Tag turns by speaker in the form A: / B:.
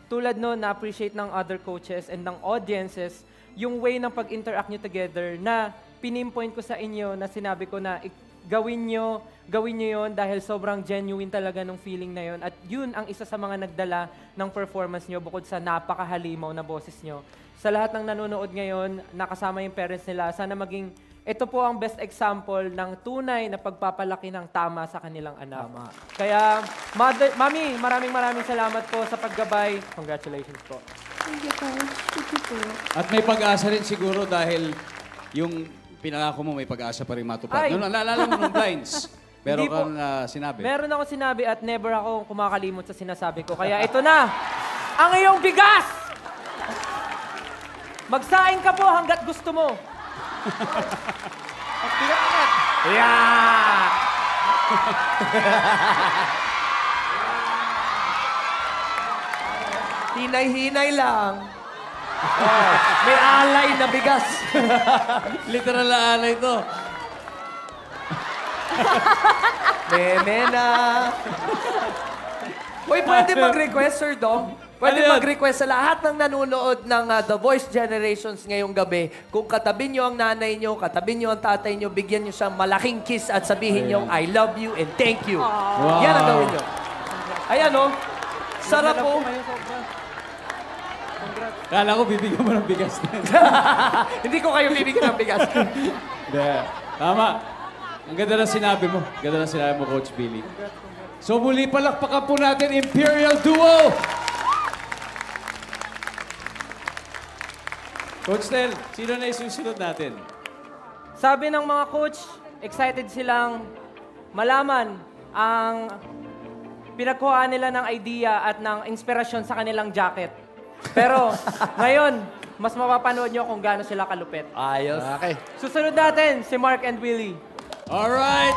A: tulad no, na-appreciate ng other coaches and ng audiences yung way ng pag-interact nyo together na pinimpoint ko sa inyo na sinabi ko na gawin nyo yun dahil sobrang genuine talaga ng feeling na yun. At yun ang isa sa mga nagdala ng performance nyo bukod sa napakahalimaw na boses nyo. Sa lahat ng nanonood ngayon, nakasama yung parents nila, sana maging ito po ang best example ng tunay na pagpapalaki ng tama sa kanilang anak.
B: Tama.
A: Kaya, Mami, maraming salamat po sa paggabay. Congratulations po.
C: Thank you, Coach. Thank you po.
D: At may pag-asa rin siguro dahil yung pinangako mo may pag-asa pa rin matupad.
A: Ay!
D: Noon, naalala mo nung blinds. Pero
A: Hindi po.
D: kang sinabi.
A: Meron ako sinabi at never ako kumakalimot sa sinasabi ko. Kaya ito na, ang iyong bigas! Magsaing ka po hanggat gusto mo.
B: Yeah! Hinay-hinay lang. Oh, may alay na bigas.
D: Literal na alay ito.
B: Meme na. Uy, pwede mag-request, Sir Dom? Pwede
D: Ano yun?
B: mag-request sa lahat ng nanonood ng The Voice Generations ngayong gabi. Kung katabi nyo ang nanay nyo, katabi nyo ang tatay nyo, bigyan nyo siyang malaking kiss at sabihin nyo, I love you and thank you.
D: Wow.
B: Yan ang gawin nyo. Ayan, oh. Sarap po.
D: Kala ko bibigyan mo ng bigas na.
B: Hindi ko kayo bibigyan ng bigas.
D: Hindi. Tama. Ang ganda na sinabi mo. Ganda na sinabi mo, Coach Billy. So muli palakpakan po natin, Imperial Duo! Coach Tel, sino na isusunod natin?
A: Sabi ng mga coach, excited silang malaman ang pinagkuhaan nila ng idea at ng inspirasyon sa kanilang jacket. Pero ngayon, mas mapapanood nyo kung gaano sila kalupit.
B: Ayos.
A: Susunod natin si Mark and Willie.
D: Alright!